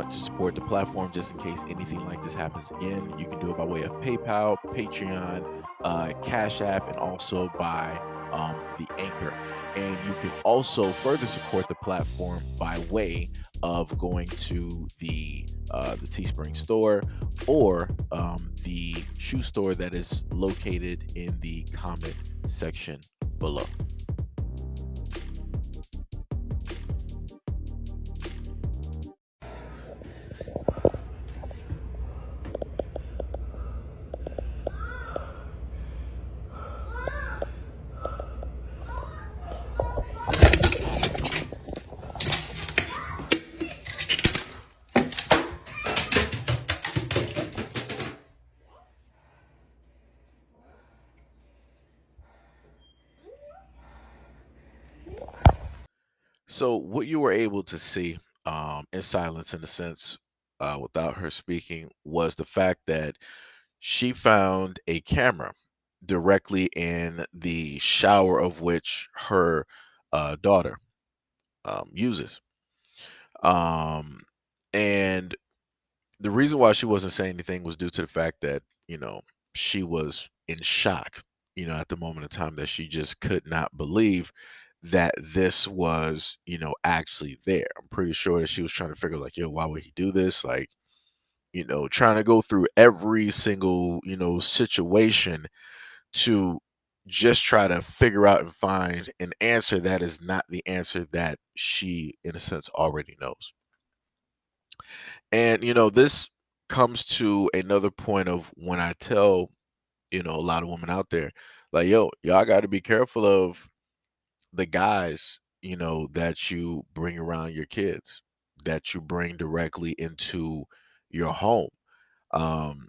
to support the platform just in case anything like this happens again, you can do it by way of PayPal, Patreon, Cash App, and also by the Anchor. And you can also further support the platform by way of going to the Teespring store or the shoe store that is located in the comment section below. So what you were able to see in silence, in a sense, without her speaking, was the fact that she found a camera directly in the shower of which her daughter uses. Um, and the reason why she wasn't saying anything was due to the fact that, she was in shock, at the moment of time, that she just could not believe that this was, actually there. I'm pretty sure that she was trying to figure like, yo, why would he do this? Like, trying to go through every single, situation to just try to figure out and find an answer that is not the answer that she, in a sense, already knows. And, this comes to another point of when I tell, a lot of women out there, like, yo, y'all got to be careful of the guys, that you bring around your kids, that you bring directly into your home. Um,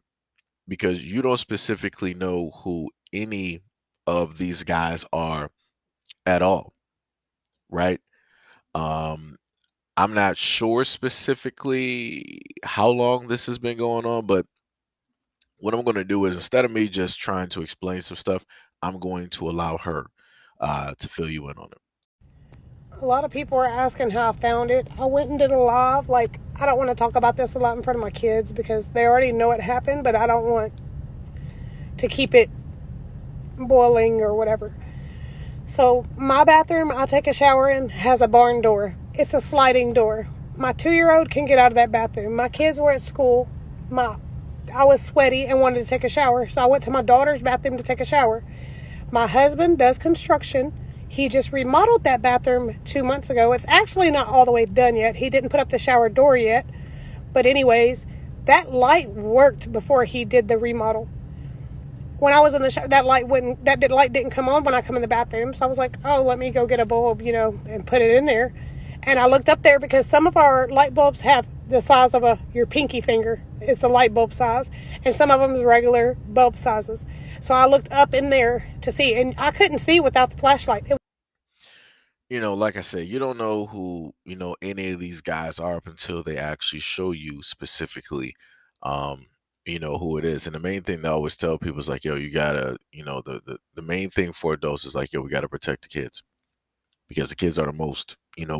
because you don't specifically know who any of these guys are at all, right? Um, I'm not sure specifically how long this has been going on, but what I'm going to do is, instead of me just trying to explain some stuff, I'm going to allow her to fill you in on it. A lot of people are asking how I found it. I went and did a live. Like, I don't want to talk about this a lot in front of my kids because they already know it happened, but I don't want to keep it boiling or whatever. So, my bathroom I take a shower in has a barn door. It's a sliding door. My 2-year-old can get out of that bathroom. My kids were at school. I was sweaty and wanted to take a shower, so I went to my daughter's bathroom to take a shower. My husband does construction. He just remodeled that bathroom 2 months ago. It's actually not all the way done yet. He didn't put up the shower door yet. But anyways, that light worked before he did the remodel. When I was in the shower, light didn't come on when I come in the bathroom. So I was like, oh, let me go get a bulb, and put it in there. And I looked up there because some of our light bulbs have the size of your pinky finger is the light bulb size, and some of them is regular bulb sizes. So I looked up in there to see, and I couldn't see without the flashlight. Like I said, you don't know who, any of these guys are up until they actually show you specifically, um, who it is. And the main thing they always tell people is like, yo, you gotta, the main thing for adults is like, yo, we gotta protect the kids, because the kids are the most,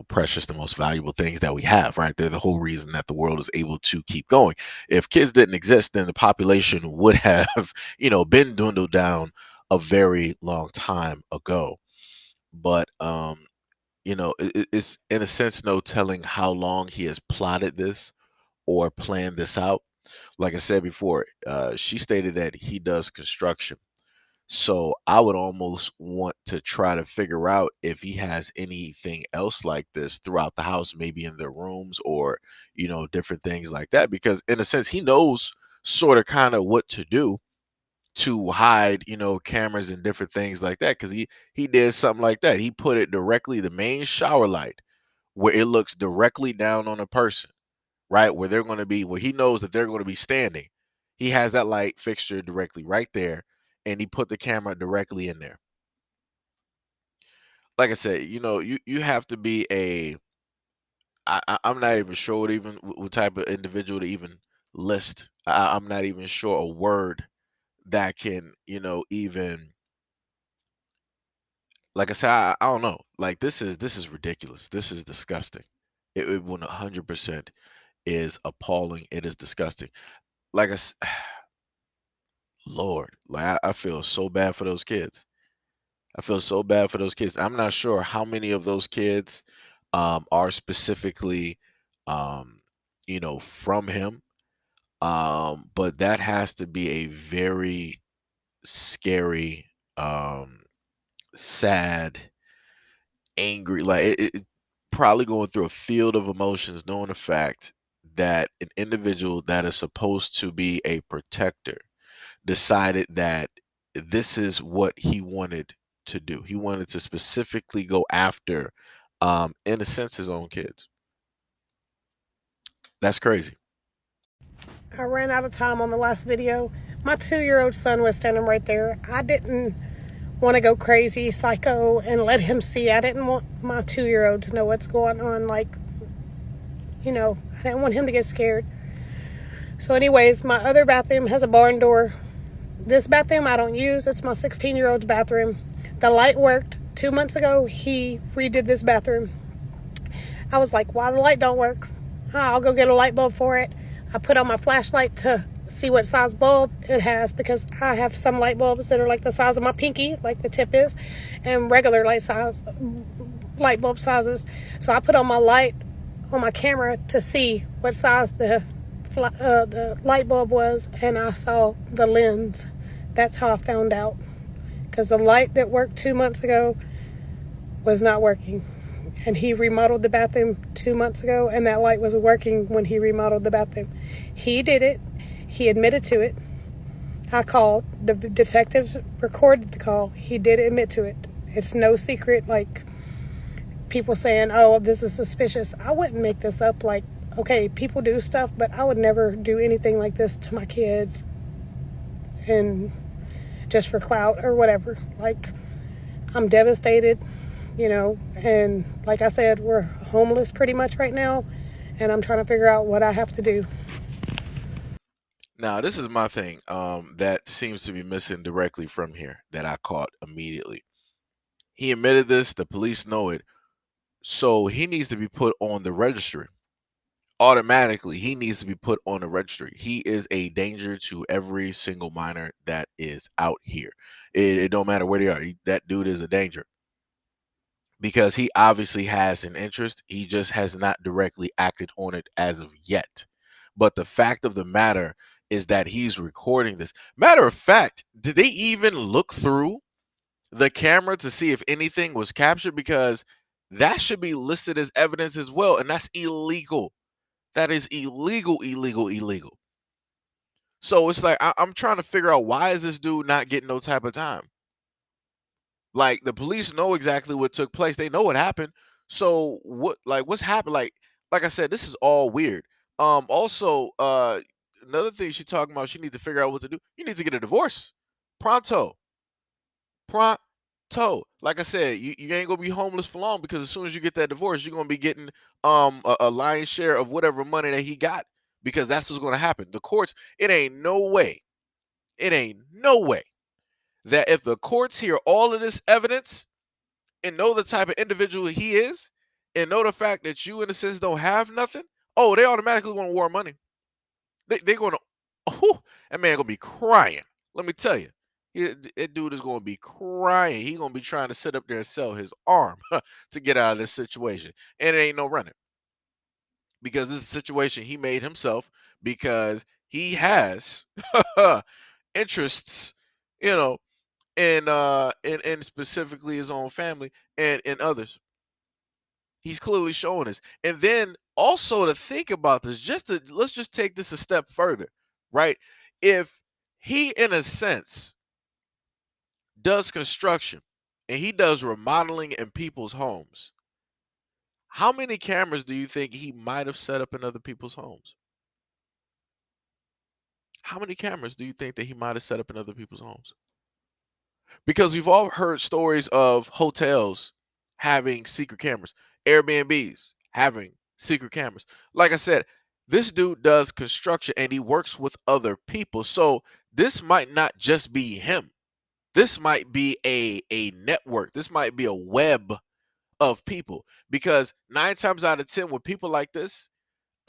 precious, the most valuable things that we have, right? They're the whole reason that the world is able to keep going. If kids didn't exist, then the population would have, been dwindled down a very long time ago. But it's in a sense no telling how long he has plotted this or planned this out. Like I said before, she stated that he does construction. So I would almost want to try to figure out if he has anything else like this throughout the house, maybe in their rooms or, different things like that. Because in a sense, he knows sort of kind of what to do to hide, cameras and different things like that. Because he did something like that. He put it directly, the main shower light, where it looks directly down on a person, right? Where he knows that they're going to be standing. He has that light fixture directly right there, and he put the camera directly in there. Like I said, you have to be I'm not even sure what type of individual to even list. I'm not even sure a word that can, even, like I said, I don't know. Like, this is ridiculous. This is disgusting. It 100% is appalling. It is disgusting. Like Lord, like I feel so bad for those kids. I feel so bad for those kids. I'm not sure how many of those kids are specifically, um, from him. But that has to be a very scary, sad, angry, like probably going through a field of emotions, knowing the fact that an individual that is supposed to be a protector decided that this is what he wanted to do. He wanted to specifically go after, in a sense, his own kids. That's crazy. I ran out of time on the last video. My 2-year-old son was standing right there. I didn't want to go crazy, psycho, and let him see. I didn't want my 2-year-old to know what's going on. Like, I didn't want him to get scared. So, anyways, my other bathroom has a barn door. This bathroom I don't use. It's my 16-year-old's bathroom. The light worked 2 months ago. He redid this bathroom. I was like, why the light don't work? I'll go get a light bulb for it. I put on my flashlight to see what size bulb it has, because I have some light bulbs that are like the size of my pinky, like the tip is, and regular light bulb sizes. So I put on my light on my camera to see what size the light bulb was, and I saw the lens. That's how I found out, because the light that worked 2 months ago was not working. And he remodeled the bathroom 2 months ago, and that light was working when he remodeled the bathroom. He did it. He admitted to it. I called. The detectives recorded the call. He did admit to it. It's no secret, like people saying, oh, this is suspicious. I wouldn't make this up. Like, okay, people do stuff, but I would never do anything like this to my kids, and just for clout or whatever. Like, I'm devastated. And like I said, we're homeless pretty much right now, and I'm trying to figure out what I have to do. Now, this is my thing, that seems to be missing directly from here that I caught immediately. He admitted this, the police know it, so he needs to be put on the registry. Automatically, he needs to be put on the registry. He is a danger to every single minor that is out here. It don't matter where they are. That dude is a danger because he obviously has an interest. He just has not directly acted on it as of yet. But the fact of the matter is that he's recording this. Matter of fact, did they even look through the camera to see if anything was captured? Because that should be listed as evidence as well, and that's illegal. That is illegal, illegal, illegal. So it's like I'm trying to figure out, why is this dude not getting no type of time? Like, the police know exactly what took place. They know what happened. So what's happened? Like I said, this is all weird. Also, another thing she talking about, she needs to figure out what to do. You need to get a divorce. Pronto. Pronto. Like I said, you ain't gonna be homeless for long, because as soon as you get that divorce, you're gonna be getting a lion's share of whatever money that he got, because that's what's gonna happen. The courts, it ain't no way that if the courts hear all of this evidence and know the type of individual he is, and know the fact that you, in a sense, don't have nothing, oh, they automatically going to war money. They're going to, oh, that man going to be crying. Let me tell you, that dude is going to be crying. He going to be trying to sit up there and sell his arm to get out of this situation. And it ain't no running, because this is a situation he made himself, because he has interests, you know, and specifically his own family and others. He's clearly showing us. And then also, to think about this, let's just take this a step further, right? If he, in a sense, does construction and he does remodeling in people's homes, how many cameras do you think he might have set up in other people's homes? How many cameras do you think that he might have set up in other people's homes? Because we've all heard stories of hotels having secret cameras, Airbnbs having secret cameras. Like I said, this dude does construction and he works with other people. So this might not just be him. This might be a network. This might be a web of people, because 9 times out of 10 with people like this,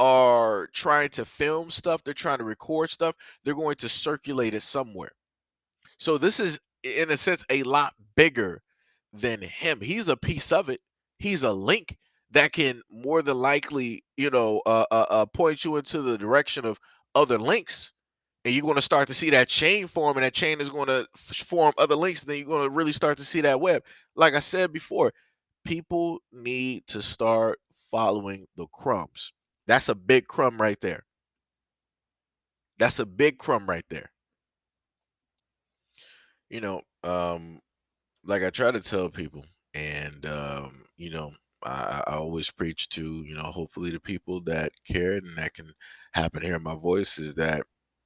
are trying to film stuff, they're trying to record stuff, they're going to circulate it somewhere. So this is, in a sense, a lot bigger than him. He's a piece of it. He's a link that can more than likely, point you into the direction of other links. And you're going to start to see that chain form, and that chain is going to form other links. And then you're going to really start to see that web. Like I said before, people need to start following the crumbs. That's a big crumb right there. That's a big crumb right there. You know, like I try to tell people, and I always preach to, hopefully the people that care and that can happen to hear my voice, is that,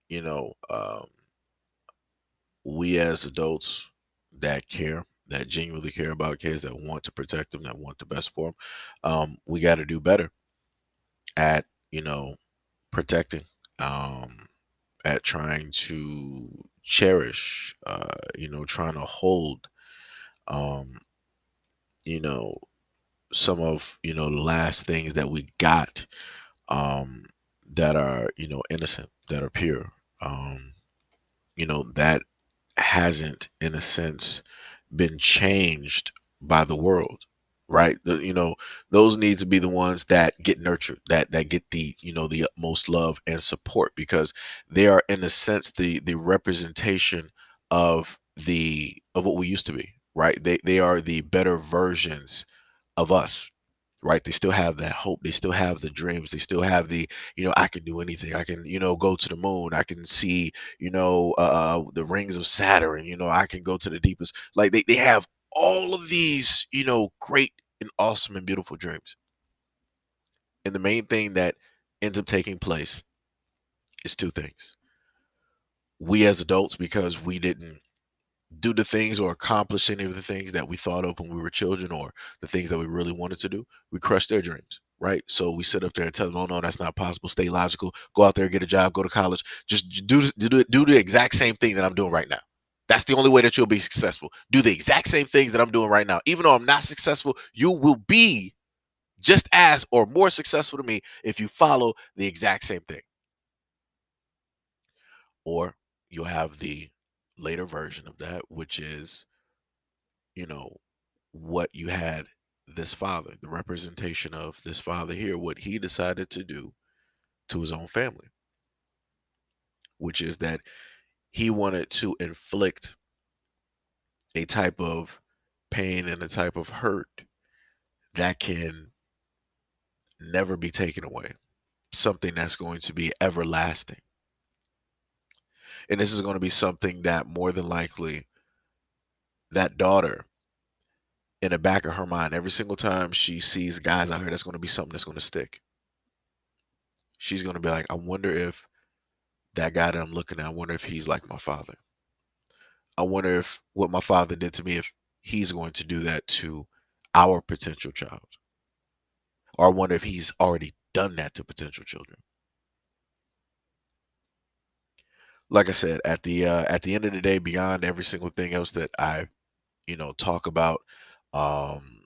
you know, um, we as adults that care, that genuinely care about kids, that want to protect them, that want the best for them, we got to do better at, protecting, um, at trying to cherish, trying to hold, um, you know, some of, the last things that we got, um, that are, innocent, that are pure, that hasn't, in a sense, been changed by the world, right? Those need to be the ones that get nurtured, that get the, the utmost love and support, because they are, in a sense, the representation of what we used to be, right? They are the better versions of us, right? They still have that hope. They still have the dreams. They still have the, I can do anything. I can, go to the moon. I can see, the rings of Saturn. I can go to the deepest. Like they have all of these, great and awesome and beautiful dreams. And the main thing that ends up taking place is two things. We as adults, because we didn't do the things or accomplish any of the things that we thought of when we were children, or the things that we really wanted to do, we crushed their dreams, right? So we sit up there and tell them, oh no, that's not possible. Stay logical. Go out there, get a job, go to college. Just do the exact same thing that I'm doing right now. That's the only way that you'll be successful. Do the exact same things that I'm doing right now. Even though I'm not successful, you will be just as or more successful to me if you follow the exact same thing. Or you'll have the later version of that, which is, you know, what you had this father, the representation of this father here, what he decided to do to his own family, which is that he wanted to inflict a type of pain and a type of hurt that can never be taken away, something that's going to be everlasting. And this is going to be something that more than likely that daughter, in the back of her mind, every single time she sees guys out here, that's going to be something that's going to stick. She's going to be like, I wonder if that guy that I'm looking at, I wonder if he's like my father. I wonder if what my father did to me, if he's going to do that to our potential child. Or I wonder if he's already done that to potential children. Like I said, at the end of the day, beyond every single thing else that I, talk about, um,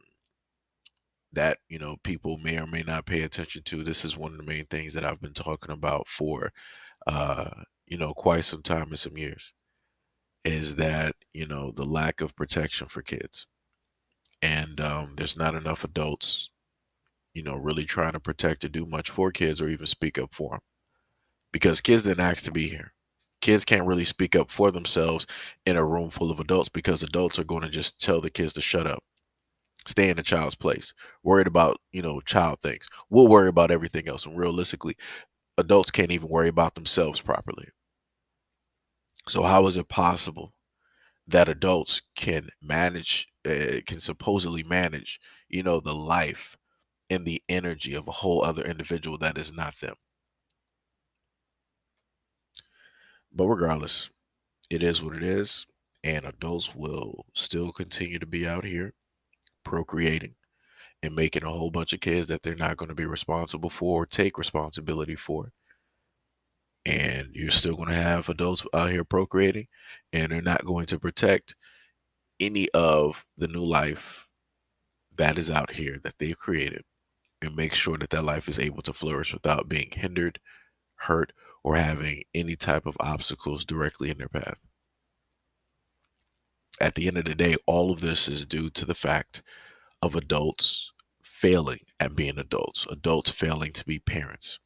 that, people may or may not pay attention to, this is one of the main things that I've been talking about for, uh, quite some time and some years, is that, the lack of protection for kids. And there's not enough adults, really trying to protect or do much for kids, or even speak up for them, because kids didn't ask to be here. Kids can't really speak up for themselves in a room full of adults, because adults are going to just tell the kids to shut up, stay in the child's place, worried about, child things. We'll worry about everything else. And realistically, adults can't even worry about themselves properly. So how is it possible that adults can manage, can supposedly manage, the life and the energy of a whole other individual that is not them? But regardless, it is what it is, and adults will still continue to be out here procreating and making a whole bunch of kids that they're not going to be responsible for or take responsibility for. And you're still going to have adults out here procreating, and they're not going to protect any of the new life that is out here that they've created. and make sure that that life is able to flourish without being hindered, hurt, or having any type of obstacles directly in their path. At the end of the day, all of this is due to the fact of adults failing at being adults, adults failing to be parents.